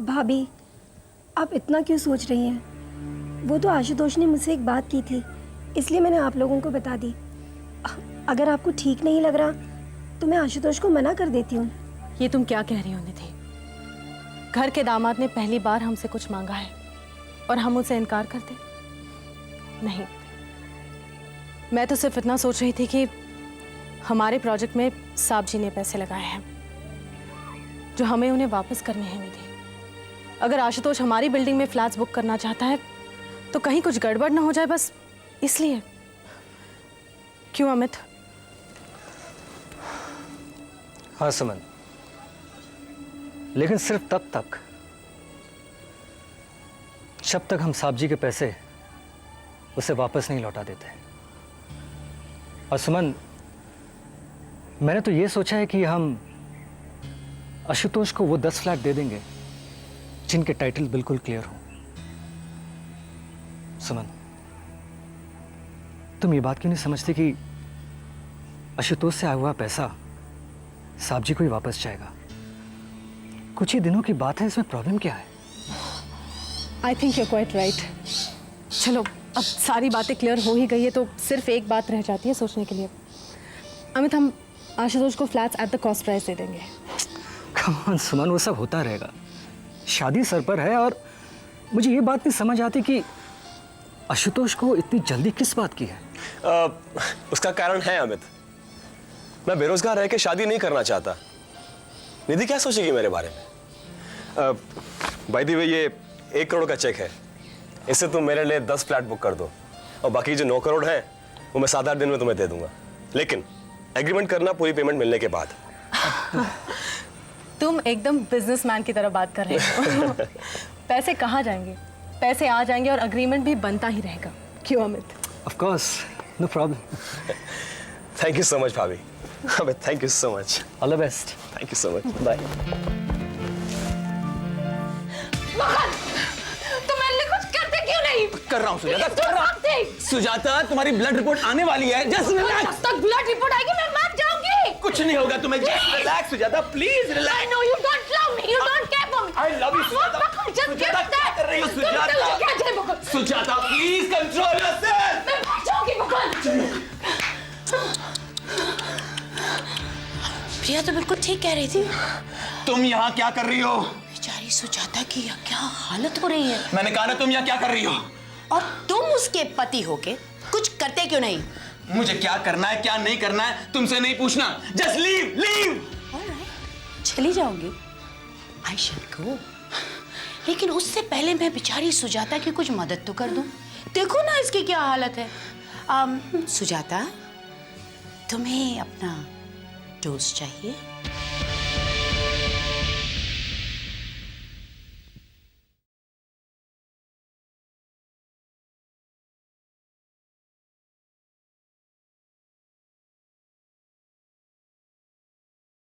भाभी, आप इतना क्यों सोच रही हैं? वो तो आशुतोष ने मुझसे एक बात की थी, इसलिए मैंने आप लोगों को बता दी। अगर आपको ठीक नहीं लग रहा तो मैं आशुतोष को मना कर देती हूँ। ये तुम क्या कह रही हो निधि? घर के दामाद ने पहली बार हमसे कुछ मांगा है और हम उसे इनकार कर दें? नहीं, मैं तो सिर्फ इतना सोच रही थी कि हमारे प्रोजेक्ट में साहब जी ने पैसे लगाए हैं जो हमें उन्हें वापस करने हैं निधि। अगर आशुतोष हमारी बिल्डिंग में फ्लैट्स बुक करना चाहता है तो कहीं कुछ गड़बड़ ना हो जाए, बस इसलिए। क्यों अमित? हाँ सुमन, लेकिन सिर्फ तब तक जब तक हम साहब जी के पैसे उसे वापस नहीं लौटा देते। और सुमन, मैंने तो ये सोचा है कि हम आशुतोष को वो 10 फ्लैट दे देंगे जिनके टाइटल बिल्कुल क्लियर हो। सुमन, तुम ये बात क्यों नहीं समझती कि आशुतोष से आया हुआ पैसा साहब जी को ही वापस जाएगा? कुछ ही दिनों की बात है, इसमें प्रॉब्लम क्या है? I think you quite right. चलो, अब सारी बातें क्लियर हो ही गई है तो सिर्फ एक बात रह जाती है सोचने के लिए। अमित, हम आशुतोष को flats at the cost price दे देंगे। कम ऑन सुमन, वो सब होता रहेगा। शादी सर पर है और मुझे ये बात नहीं समझ आती कि आशुतोष को इतनी जल्दी किस बात की है। उसका कारण है अमित, मैं बेरोजगार रह के शादी नहीं करना चाहता। निधि क्या सोचेगी मेरे बारे में? बाय द वे, ये 1 करोड़ का चेक है, इससे तुम मेरे लिए 10 फ्लैट बुक कर दो और बाकी जो 9 करोड़ है वो मैं 7-8 दिन में तुम्हें दे दूंगा, लेकिन एग्रीमेंट करना पूरी पेमेंट मिलने के बाद। तुम एकदम बिजनेसमैन की तरह बात कर रहे हो। पैसे कहाँ जाएंगे? पैसे आ जाएंगे और अग्रीमेंट भी बनता ही रहेगा। क्यों Amit? Of course, no problem. Thank you so much भाभी। अबे thank you so much. All the best. Thank you so much. Bye. तुम मेरे लिए कुछ करते क्यों नहीं? कर रहा हूँ सुजाता, कर रहा हूँ। सुजाता, तुम्हारी ब्लड रिपोर्ट आने वाली है। Just relax. जब तक ब्लड रिपोर्ट आएगी मैं मर जाऊंगी। कुछ नहीं होगा तुम्हें। Just relax Sujata, please relax. I know you don't love me, you don't care for me. I love you Sujata. Sujata क्या कर रही हो सुजाता? क्या चले Bakul? Sujata please control yourself. मैं मर जाऊंगी बकुल। प्रिया तो बिल्कुल ठीक कह रही थी। तुम यहाँ क्या कर रही हो? बेचारी सुजाता की क्या हालत हो रही है। मैंने कहा ना, तुम यहाँ क्या कर रही हो? और तुम उसके पति होके कुछ करते क्यों नहीं? मुझे क्या करना है क्या नहीं करना है तुमसे नहीं पूछना। Just leave, leave. चली जाऊंगी। I shall go. लेकिन उससे पहले मैं बेचारी सुजाता की कुछ मदद तो कर दूं। देखो ना इसकी क्या हालत है। सुजाता, तुम्हें अपना डोज चाहिए?